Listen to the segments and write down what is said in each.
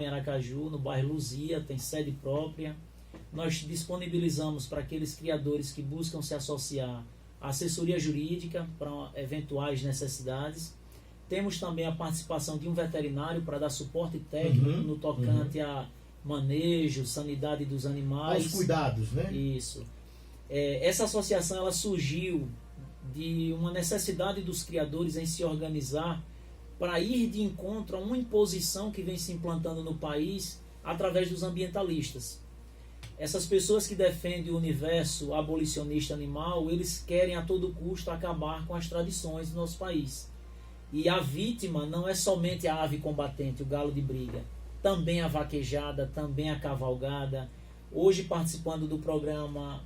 em Aracaju, no bairro Luzia, tem sede própria. Nós disponibilizamos para aqueles criadores que buscam se associar a assessoria jurídica para eventuais necessidades. Temos também a participação de um veterinário para dar suporte técnico no tocante a manejo, sanidade dos animais. Aos cuidados, né? Isso. Essa associação ela surgiu de uma necessidade dos criadores em se organizar para ir de encontro a uma imposição que vem se implantando no país através dos ambientalistas. Essas pessoas que defendem o universo abolicionista animal, eles querem a todo custo acabar com as tradições do nosso país. E a vítima não é somente a ave combatente, o galo de briga, também a vaquejada, também a cavalgada. Hoje, participando do programa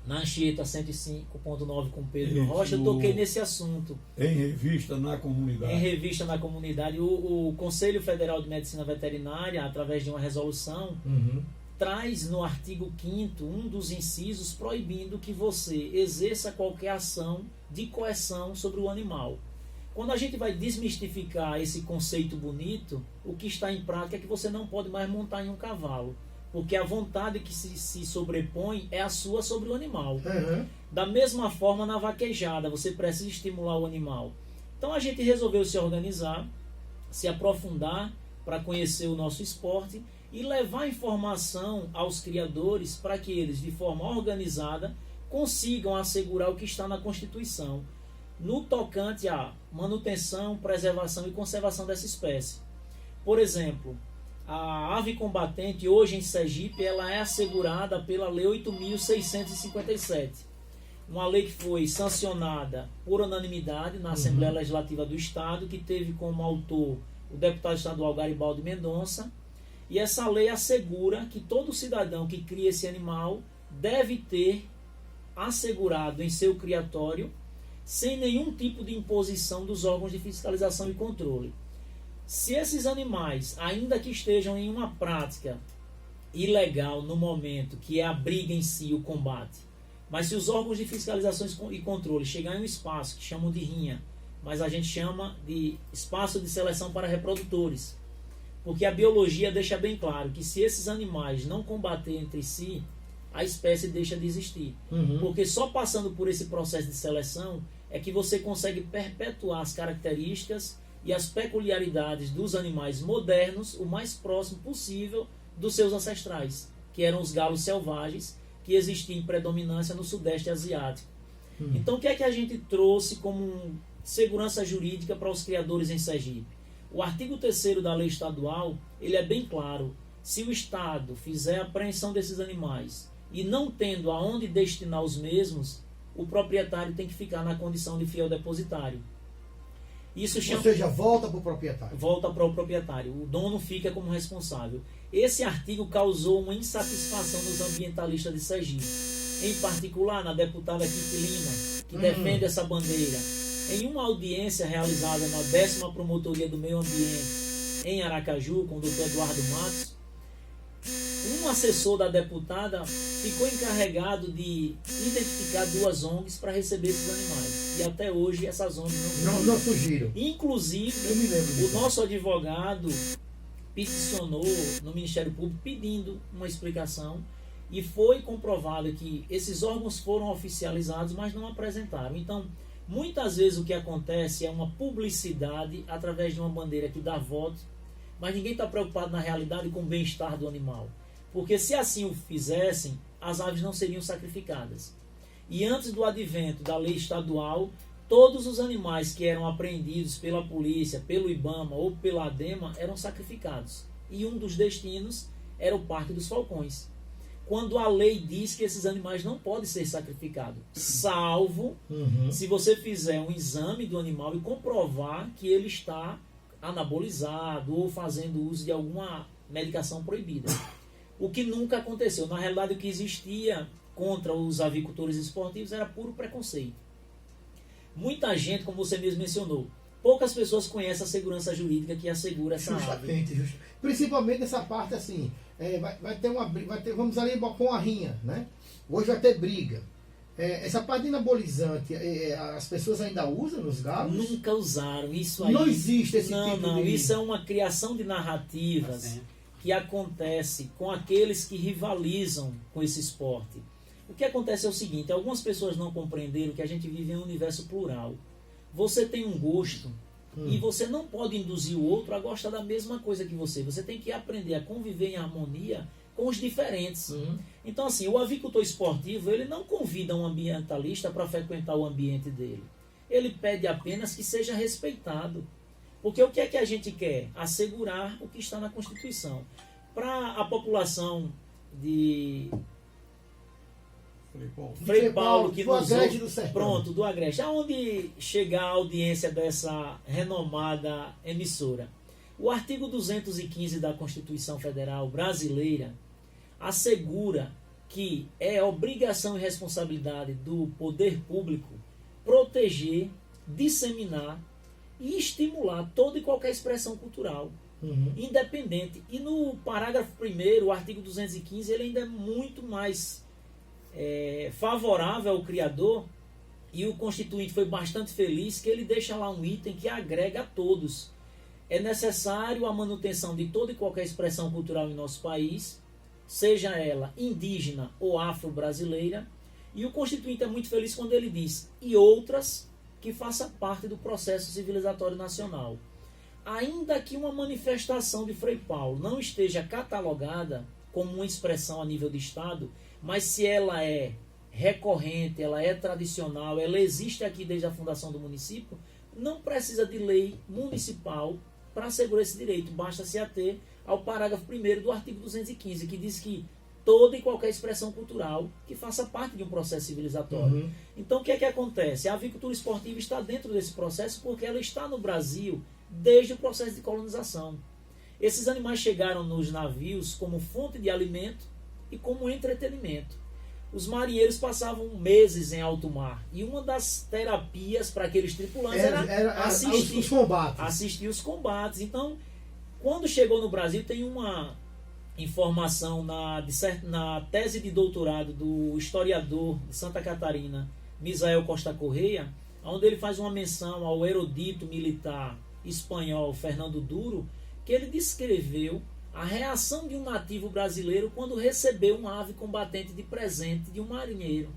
na Anchieta 105.9 com Pedro Rocha, eu toquei nesse assunto. Em revista na comunidade. Em revista na comunidade. O Conselho Federal de Medicina Veterinária, através de uma resolução, traz no artigo 5º um dos incisos proibindo que você exerça qualquer ação de coerção sobre o animal. Quando a gente vai desmistificar esse conceito bonito, o que está em prática é que você não pode mais montar em um cavalo, porque a vontade que se sobrepõe é a sua sobre o animal. Da mesma forma na vaquejada, você precisa estimular o animal. Então a gente resolveu se organizar, se aprofundar para conhecer o nosso esporte e levar informação aos criadores para que eles, de forma organizada, consigam assegurar o que está na Constituição, no tocante à manutenção, preservação e conservação dessa espécie. Por exemplo, a ave combatente hoje em Sergipe ela é assegurada pela Lei 8.657, uma lei que foi sancionada por unanimidade na Assembleia Legislativa do Estado, que teve como autor o deputado estadual Garibaldi Mendonça, e essa lei assegura que todo cidadão que cria esse animal deve ter assegurado em seu criatório, sem nenhum tipo de imposição dos órgãos de fiscalização e controle. Se esses animais, ainda que estejam em uma prática ilegal no momento, que é a briga em si, o combate, mas se os órgãos de fiscalização e controle chegarem em um espaço que chamam de rinha, mas a gente chama de espaço de seleção para reprodutores, porque a biologia deixa bem claro que se esses animais não combaterem entre si, a espécie deixa de existir. Porque só passando por esse processo de seleção é que você consegue perpetuar as características e as peculiaridades dos animais modernos o mais próximo possível dos seus ancestrais, que eram os galos selvagens, que existiam em predominância no Sudeste Asiático. Então, o que é que a gente trouxe como segurança jurídica para os criadores em Sergipe? O artigo 3º da lei estadual, ele é bem claro. Se o Estado fizer a apreensão desses animais e não tendo aonde destinar os mesmos, o proprietário tem que ficar na condição de fiel depositário. Isso chama... Ou seja, volta para o proprietário. Volta para o proprietário. O dono fica como responsável. Esse artigo causou uma insatisfação dos ambientalistas de Sergipe. Em particular, na deputada Kitty Lima, que defende essa bandeira. Em uma audiência realizada na 10ª Promotoria do Meio Ambiente em Aracaju, com o Dr. Eduardo Matos, um assessor da deputada ficou encarregado de identificar 2 ONGs para receber esses animais. E até hoje essas ONGs não surgiram. Inclusive, o nosso advogado peticionou no Ministério Público pedindo uma explicação e foi comprovado que esses órgãos foram oficializados, mas não apresentaram. Então, muitas vezes o que acontece é uma publicidade através de uma bandeira que dá voto, mas ninguém está preocupado na realidade com o bem-estar do animal. Porque se assim o fizessem, as aves não seriam sacrificadas. E antes do advento da lei estadual, todos os animais que eram apreendidos pela polícia, pelo IBAMA ou pela ADEMA eram sacrificados. E um dos destinos era o Parque dos Falcões. Quando a lei diz que esses animais não podem ser sacrificados, salvo se você fizer um exame do animal e comprovar que ele está anabolizado ou fazendo uso de alguma medicação proibida. O que nunca aconteceu. Na realidade, o que existia contra os avicultores esportivos era puro preconceito. Muita gente, como você mesmo mencionou, poucas pessoas conhecem a segurança jurídica que assegura essa ave. Principalmente essa parte assim, vai ter uma briga, vamos ali com a rinha, né? Hoje vai ter briga. Essa parte de anabolizante, as pessoas ainda usam nos galos? Nunca usaram isso aí. Não existe esse tipo de... Não, isso é uma criação de narrativas. que acontece com aqueles que rivalizam com esse esporte. O que acontece é o seguinte, algumas pessoas não compreenderam que a gente vive em um universo plural. Você tem um gosto e você não pode induzir o outro a gostar da mesma coisa que você. Você tem que aprender a conviver em harmonia com os diferentes. Então, assim, o avicultor esportivo, ele não convida um ambientalista para frequentar o ambiente dele. Ele pede apenas que seja respeitado. Porque o que é que a gente quer? Assegurar o que está na Constituição. Para a população de Frei Paulo, que nos ouve, pronto, do Agreste, aonde chegar a audiência dessa renomada emissora. O artigo 215 da Constituição Federal Brasileira assegura que é obrigação e responsabilidade do poder público proteger, disseminar e estimular toda e qualquer expressão cultural, independente. E no parágrafo 1º, o artigo 215, ele ainda é muito mais favorável ao criador, e o Constituinte foi bastante feliz que ele deixa lá um item que agrega a todos. É necessário a manutenção de toda e qualquer expressão cultural em nosso país, seja ela indígena ou afro-brasileira, e o Constituinte é muito feliz quando ele diz, e outras que façam parte do processo civilizatório nacional. Ainda que uma manifestação de Frei Paulo não esteja catalogada como uma expressão a nível de Estado, mas se ela é recorrente, ela é tradicional, ela existe aqui desde a fundação do município, não precisa de lei municipal para assegurar esse direito. Basta se ater ao parágrafo 1º do artigo 215, que diz que toda e qualquer expressão cultural que faça parte de um processo civilizatório. Então, o que é que acontece? A avicultura esportiva está dentro desse processo porque ela está no Brasil desde o processo de colonização. Esses animais chegaram nos navios como fonte de alimento e como entretenimento. Os marinheiros passavam meses em alto mar e uma das terapias para aqueles tripulantes era assistir os combates. Então, quando chegou no Brasil, tem uma informação na tese de doutorado do historiador de Santa Catarina, Misael Costa Correia, onde ele faz uma menção ao erudito militar espanhol Fernando Duro, que ele descreveu a reação de um nativo brasileiro quando recebeu uma ave combatente de presente de um marinheiro.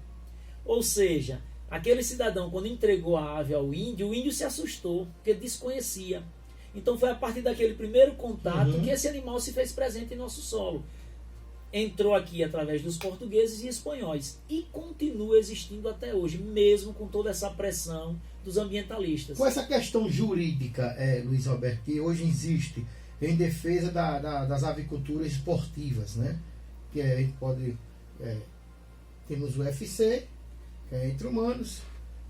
Ou seja, aquele cidadão, quando entregou a ave ao índio, o índio se assustou, porque desconhecia. Então foi a partir daquele primeiro contato que esse animal se fez presente em nosso solo. Entrou aqui através dos portugueses e espanhóis e continua existindo até hoje, mesmo com toda essa pressão dos ambientalistas. Com essa questão jurídica, Luiz Roberto, que hoje existe em defesa das aviculturas esportivas, né? Que a gente pode... temos o UFC, que é entre humanos,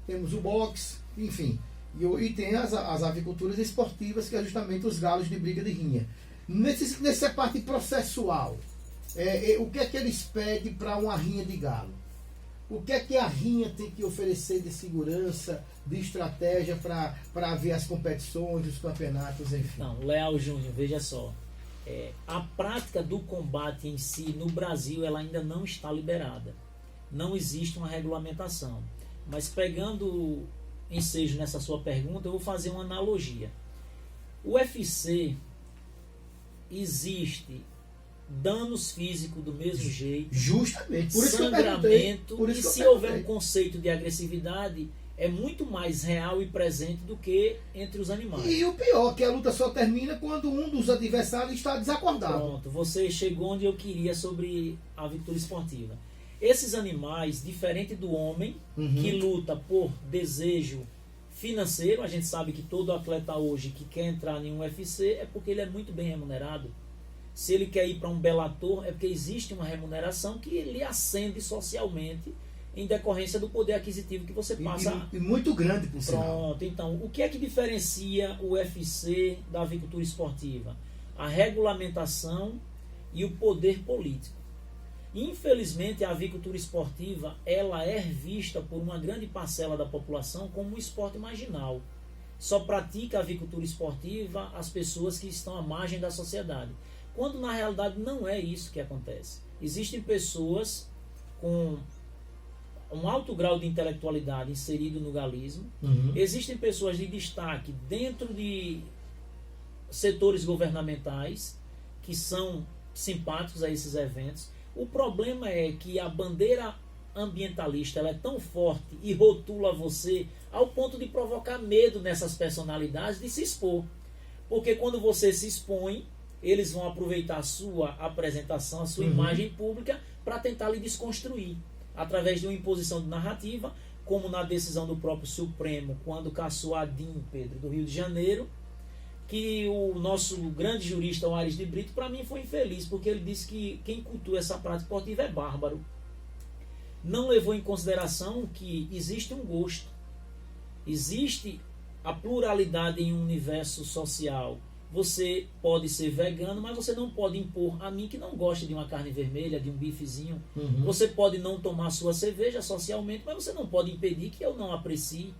temos o boxe, enfim... E tem as aviculturas esportivas, que é justamente os galos de briga de rinha. Nessa parte processual, o que é que eles pedem para uma rinha de galo? O que é que a rinha tem que oferecer de segurança, de estratégia para ver as competições, os campeonatos, enfim? Não, Leal Júnior, veja só. A prática do combate em si, no Brasil, ela ainda não está liberada. Não existe uma regulamentação. Mas pegando ensejo nessa sua pergunta, eu vou fazer uma analogia. O UFC existe danos físicos do mesmo jeito, justamente, por isso sangramento, por isso e se houver um conceito de agressividade, é muito mais real e presente do que entre os animais. E o pior, que a luta só termina quando um dos adversários está desacordado. Pronto, você chegou onde eu queria sobre a avicultura esportiva. Esses animais, diferente do homem, que luta por desejo financeiro, a gente sabe que todo atleta hoje que quer entrar em um UFC é porque ele é muito bem remunerado. Se ele quer ir para um Bellator, é porque existe uma remuneração que lhe ascende socialmente em decorrência do poder aquisitivo que você passa. E muito grande, por sinal. Pronto, então, o que é que diferencia o UFC da avicultura esportiva? A regulamentação e o poder político. Infelizmente, a avicultura esportiva ela é vista por uma grande parcela da população como um esporte marginal. Só pratica a avicultura esportiva as pessoas que estão à margem da sociedade. Quando, na realidade, não é isso que acontece. Existem pessoas com um alto grau de intelectualidade inserido no galismo. Existem pessoas de destaque dentro de setores governamentais que são simpáticos a esses eventos. O problema é que a bandeira ambientalista ela é tão forte e rotula você ao ponto de provocar medo nessas personalidades de se expor. Porque quando você se expõe, eles vão aproveitar a sua apresentação, a sua imagem pública para tentar lhe desconstruir através de uma imposição de narrativa, como na decisão do próprio Supremo, quando cassou a DIN, Pedro, do Rio de Janeiro, que o nosso grande jurista, o Aires de Brito, para mim foi infeliz, porque ele disse que quem cultua essa prática esportiva é bárbaro. Não levou em consideração que existe um gosto, existe a pluralidade em um universo social. Você pode ser vegano, mas você não pode impor a mim que não gosta de uma carne vermelha, de um bifezinho. Você pode não tomar sua cerveja socialmente, mas você não pode impedir que eu não aprecie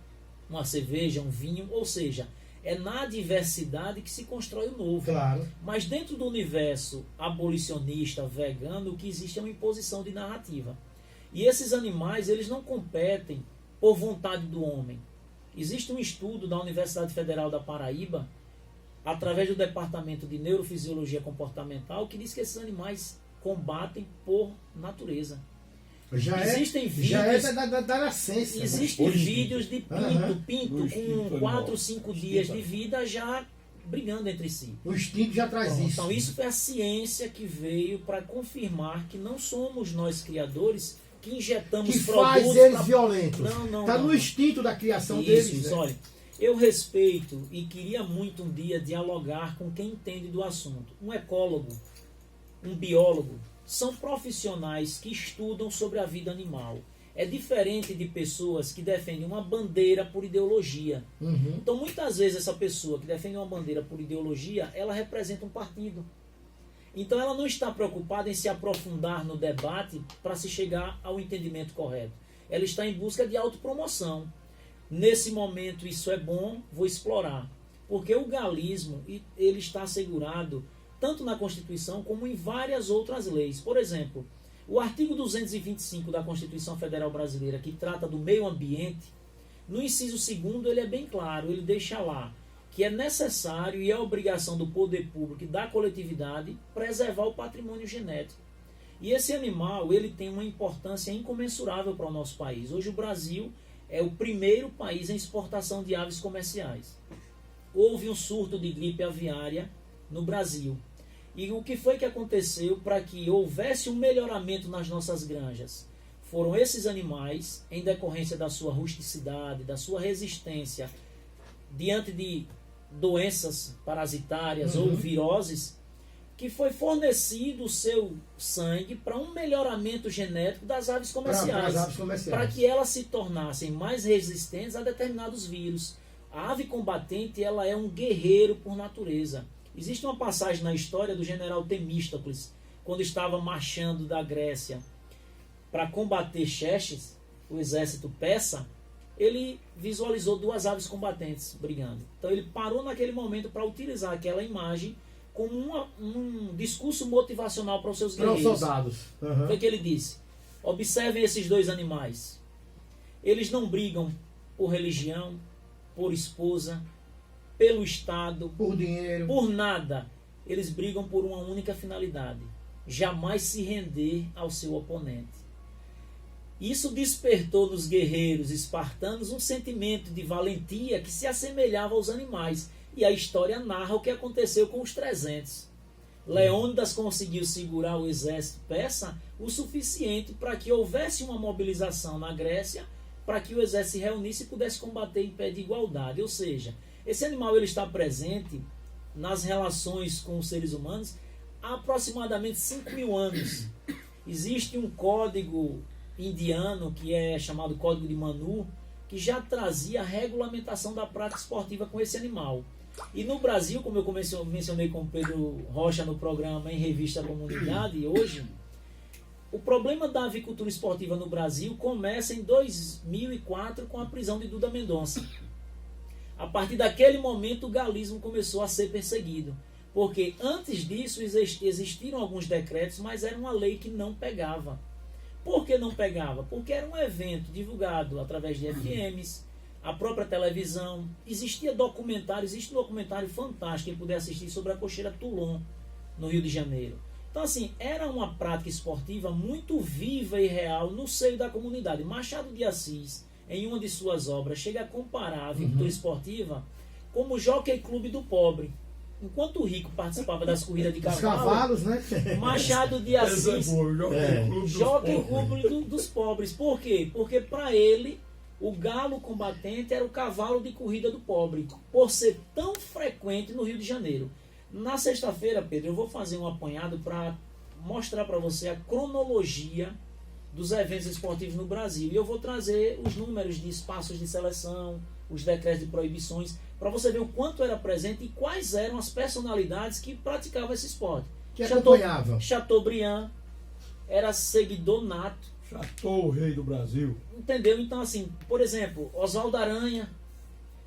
uma cerveja, um vinho. Ou seja, é na diversidade que se constrói o novo. Claro. Mas dentro do universo abolicionista, vegano, o que existe é uma imposição de narrativa. E esses animais, eles não competem por vontade do homem. Existe um estudo da Universidade Federal da Paraíba, através do Departamento de Neurofisiologia Comportamental, que diz que esses animais combatem por natureza. Existem vídeos, já é da nascença. Existem vídeos de pinto com 4 ou 5 dias de vida já brigando entre si. O instinto já traz isso. Então isso foi a ciência que veio para confirmar que não somos nós criadores que injetamos que produtos... faz eles violentos. Está no não. instinto da criação isso, deles. Isso, né? olha, eu respeito e queria muito um dia dialogar com quem entende do assunto. Um ecólogo, um biólogo, são profissionais que estudam sobre a vida animal. É diferente de pessoas que defendem uma bandeira por ideologia. Então, muitas vezes, essa pessoa que defende uma bandeira por ideologia, ela representa um partido. Então, ela não está preocupada em se aprofundar no debate para se chegar ao entendimento correto. Ela está em busca de autopromoção. Nesse momento, isso é bom, vou explorar. Porque o galismo, ele está assegurado tanto na Constituição como em várias outras leis. Por exemplo, o artigo 225 da Constituição Federal Brasileira, que trata do meio ambiente, no inciso 2º ele é bem claro, ele deixa lá que é necessário e é obrigação do poder público e da coletividade preservar o patrimônio genético. E esse animal, ele tem uma importância incomensurável para o nosso país. Hoje o Brasil é o primeiro país em exportação de aves comerciais. Houve um surto de gripe aviária no Brasil. E o que foi que aconteceu para que houvesse um melhoramento nas nossas granjas? Foram esses animais, em decorrência da sua rusticidade, da sua resistência diante de doenças parasitárias ou viroses, que foi fornecido o seu sangue para um melhoramento genético das aves comerciais, para que elas se tornassem mais resistentes a determinados vírus. A ave combatente, ela é um guerreiro por natureza. Existe uma passagem na história do general Temístocles, quando estava marchando da Grécia para combater Xerxes, o exército persa, ele visualizou 2 aves combatentes brigando. Então ele parou naquele momento para utilizar aquela imagem como um discurso motivacional para os seus guerreiros. Para os soldados. Foi o que ele disse. Observem esses 2 animais. Eles não brigam por religião, por esposa, pelo Estado, por dinheiro, por nada. Eles brigam por uma única finalidade: jamais se render ao seu oponente. Isso despertou nos guerreiros espartanos um sentimento de valentia que se assemelhava aos animais. E a história narra o que aconteceu com os 300. Leônidas conseguiu segurar o exército persa o suficiente para que houvesse uma mobilização na Grécia, para que o exército se reunisse e pudesse combater em pé de igualdade. Ou seja, esse animal ele está presente nas relações com os seres humanos há aproximadamente 5.000 anos. Existe um código indiano, que é chamado Código de Manu, que já trazia a regulamentação da prática esportiva com esse animal. E no Brasil, como eu mencionei com o Pedro Rocha no programa Em Revista Comunidade, hoje, o problema da avicultura esportiva no Brasil começa em 2004 com a prisão de Duda Mendonça. A partir daquele momento, o galismo começou a ser perseguido. Porque antes disso existiram alguns decretos, mas era uma lei que não pegava. Por que não pegava? Porque era um evento divulgado através de FMs, a própria televisão. Existe um documentário fantástico, quem puder assistir, sobre a cocheira Toulon, no Rio de Janeiro. Então, assim, era uma prática esportiva muito viva e real no seio da comunidade. Machado de Assis, em uma de suas obras, chega a comparar a avicultura esportiva como o Jockey Clube do pobre. Enquanto o rico participava das corridas de cavalos, né? Machado de Assis, Jockey Clube dos pobres. Por quê? Porque para ele, o galo combatente era o cavalo de corrida do pobre, por ser tão frequente no Rio de Janeiro. Na sexta-feira, Pedro, eu vou fazer um apanhado para mostrar para você a cronologia dos eventos esportivos no Brasil. E eu vou trazer os números de espaços de seleção, os decretos de proibições, para você ver o quanto era presente e quais eram as personalidades que praticavam esse esporte. Que acompanhavam. Chateaubriand era seguidor nato. Chateau, o rei do Brasil. Entendeu? Então, assim, por exemplo, Oswaldo Aranha.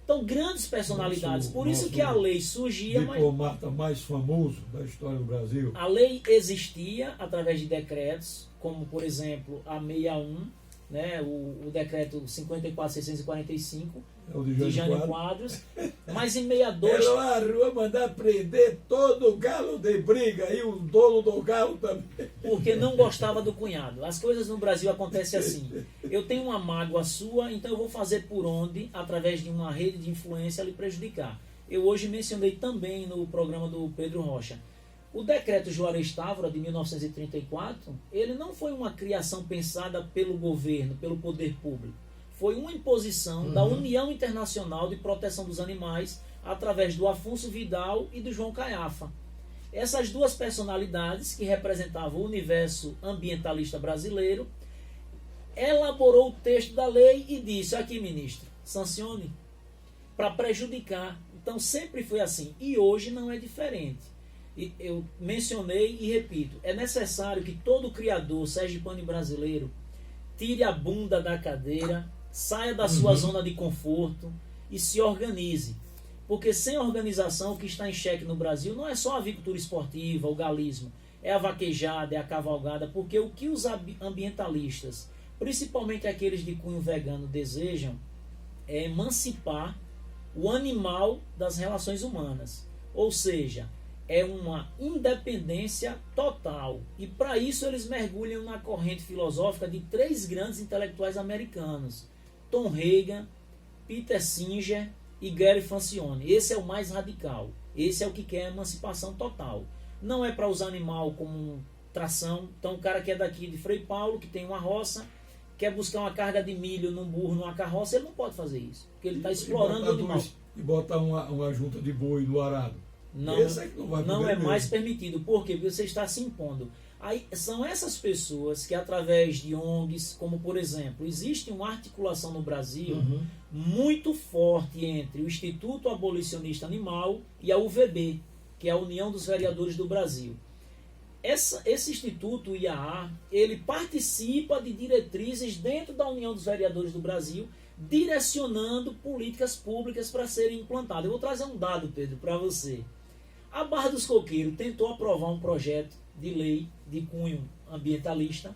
Então, grandes personalidades. Por isso que a lei surgia. Diplomata mais famoso da história do Brasil. A lei existia através de decretos, como, por exemplo, a 61, né, o decreto 54.645, de Jânio Quadros. Mas em 62... Era a rua mandar prender todo o galo de briga e o dono do galo também. Porque não gostava do cunhado. As coisas no Brasil acontecem assim. Eu tenho uma mágoa sua, então eu vou fazer por onde, através de uma rede de influência, lhe prejudicar. Eu hoje mencionei também no programa do Pedro Rocha. O decreto Juarez Távora, de 1934, ele não foi uma criação pensada pelo governo, pelo poder público. Foi uma imposição da União Internacional de Proteção dos Animais através do Afonso Vidal e do João Caiafa. Essas duas personalidades que representavam o universo ambientalista brasileiro elaborou o texto da lei e disse: aqui, ministro, sancione, para prejudicar. Então sempre foi assim e hoje não é diferente. E eu mencionei e repito, é necessário que todo criador sergipano e brasileiro tire a bunda da cadeira, saia da sua zona de conforto e se organize. Porque sem organização, o que está em xeque no Brasil não é só a avicultura esportiva, o galismo, é a vaquejada, é a cavalgada, porque o que os ambientalistas, principalmente aqueles de cunho vegano, desejam é emancipar o animal das relações humanas. Ou seja, é uma independência total. E para isso eles mergulham na corrente filosófica de três grandes intelectuais americanos: Tom Reagan, Peter Singer e Gary Francione. Esse é o mais radical. Esse é o que quer a emancipação total. Não é para usar animal como tração. Então o cara que é daqui de Frei Paulo, que tem uma roça, quer buscar uma carga de milho num burro, numa carroça, ele não pode fazer isso. Porque ele está explorando o animal. E botar uma junta de boi no arado. Não é mais permitido. Por quê? Porque você está se impondo. Aí, são essas pessoas que, através de ONGs, como por exemplo, existe uma articulação no Brasil muito forte entre o Instituto Abolicionista Animal e a UVB, que é a União dos Vereadores do Brasil. Esse instituto, o IAA, ele participa de diretrizes dentro da União dos Vereadores do Brasil, direcionando políticas públicas para serem implantadas. Eu vou trazer um dado, Pedro, para você. A Barra dos Coqueiros tentou aprovar um projeto de lei de cunho ambientalista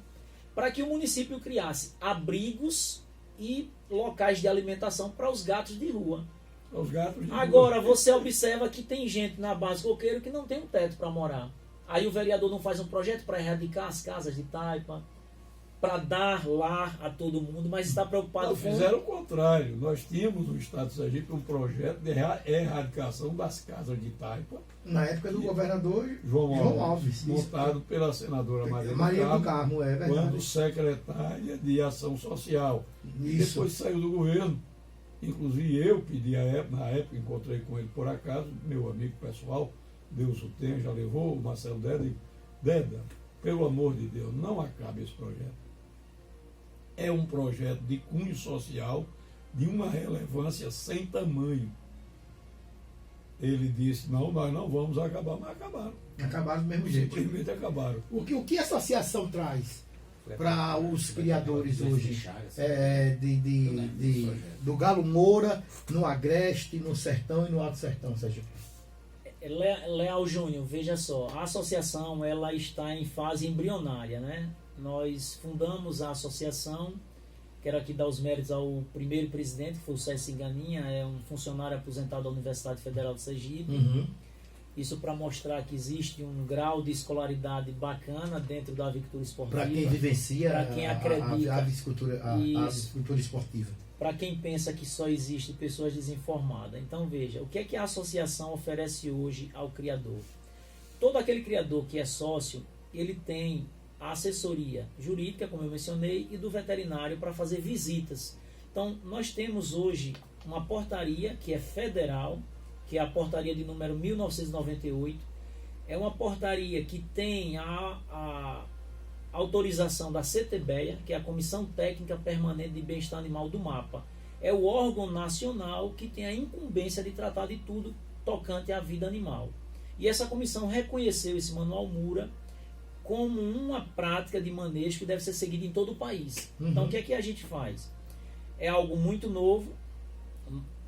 para que o município criasse abrigos e locais de alimentação para os gatos de rua. Agora, você observa que tem gente na Barra dos Coqueiros que não tem um teto para morar. Aí o vereador não faz um projeto para erradicar as casas de taipa, para dar lar a todo mundo, mas está preocupado com... Fizeram o contrário. Nós tínhamos no Estado de Sergipe um projeto de erradicação das casas de taipa. Na época do governador João Alves. Montado pela senadora Maria do Carmo, é verdade. Quando secretária de Ação Social. Isso. E depois saiu do governo. Inclusive eu pedi na época, encontrei com ele por acaso, meu amigo pessoal, Deus o tenha, já levou, o Marcelo Deda, pelo amor de Deus, não acabe esse projeto. É um projeto de cunho social, de uma relevância sem tamanho. Ele disse, não, nós não vamos acabar, mas acabaram. Acabaram do mesmo jeito. Simplesmente acabaram. O que a associação traz para os criadores hoje do Galo Moura, no Agreste, no Sertão e no Alto Sertão, Sérgio? Leal Júnior, veja só, a associação ela está em fase embrionária, né? Nós fundamos a associação, quero aqui dar os méritos ao primeiro presidente, que foi o César Singaninha, é um funcionário aposentado da Universidade Federal de Sergipe. Isso para mostrar que existe um grau de escolaridade bacana dentro da avicultura esportiva. Para quem vivencia para quem acredita, a avicultura esportiva. Para quem pensa que só existe pessoas desinformadas. Então veja, o que é que a associação oferece hoje ao criador? Todo aquele criador que é sócio, ele tem a assessoria jurídica, como eu mencionei, e do veterinário para fazer visitas. Então nós temos hoje uma portaria que é federal, que é a portaria de número 1998. É uma portaria que tem a autorização da CTBEA, que é a Comissão Técnica Permanente de Bem-Estar Animal do MAPA. É o órgão nacional que tem a incumbência de tratar de tudo tocante à vida animal. E essa comissão reconheceu esse manual Mura como uma prática de manejo que deve ser seguida em todo o país. Então o que é que a gente faz? É algo muito novo,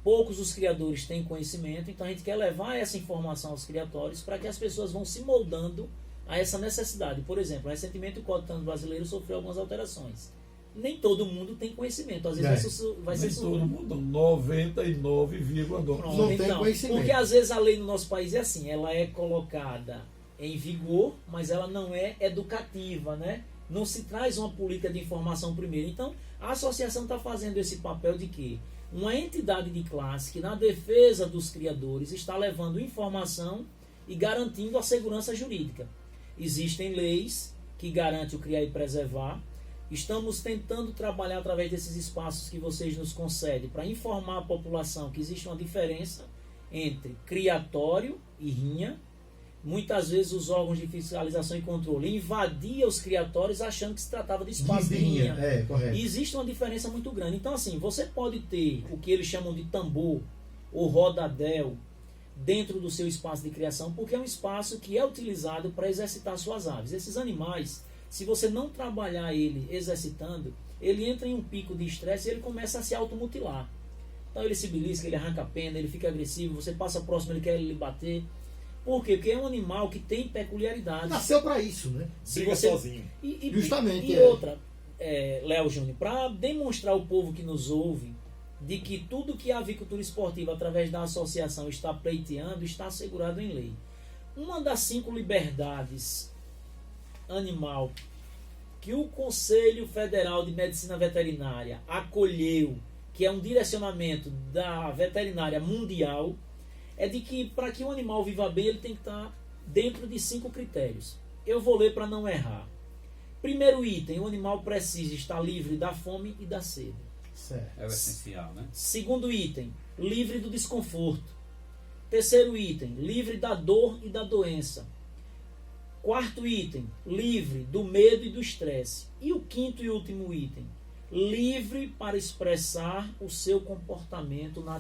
poucos os criadores têm conhecimento, então a gente quer levar essa informação aos criatórios para que as pessoas vão se moldando a essa necessidade. Por exemplo, recentemente o Código Técnico Brasileiro sofreu algumas alterações. Nem todo mundo tem conhecimento. Às vezes vai ser todo mundo, 99,9%. Não tem conhecimento. Porque às vezes a lei no nosso país é assim, ela é colocada em vigor, mas ela não é educativa, né? Não se traz uma política de informação primeiro. Então, a associação está fazendo esse papel de quê? Uma entidade de classe que, na defesa dos criadores, está levando informação e garantindo a segurança jurídica. Existem leis que garantem o criar e preservar. Estamos tentando trabalhar através desses espaços que vocês nos concedem para informar a população que existe uma diferença entre criatório e rinha. Muitas vezes os órgãos de fiscalização e controle invadiam os criatórios achando que se tratava de espaço de rinha. Correto. E existe uma diferença muito grande. Então, assim, você pode ter o que eles chamam de tambor ou rodadel dentro do seu espaço de criação, porque é um espaço que é utilizado para exercitar suas aves. Esses animais, se você não trabalhar ele exercitando, ele entra em um pico de estresse e ele começa a se automutilar. Então ele se belisca, ele arranca a pena, ele fica agressivo, você passa próximo, ele quer lhe bater. Por quê? Porque é um animal que tem peculiaridades. Nasceu para isso, né? Briga sozinho. Justamente. E outra, Léo Júnior, para demonstrar ao povo que nos ouve de que tudo que a avicultura esportiva, através da associação, está pleiteando, está assegurado em lei. Uma das 5 liberdades animal que o Conselho Federal de Medicina Veterinária acolheu, que é um direcionamento da veterinária mundial, é de que para que o animal viva bem, ele tem que estar dentro de 5 critérios. Eu vou ler para não errar. Primeiro item, o animal precisa estar livre da fome e da sede. Certo. É o essencial, né? Segundo item, livre do desconforto. Terceiro item, livre da dor e da doença. Quarto item, livre do medo e do estresse. E o quinto e último item, livre para expressar o seu comportamento na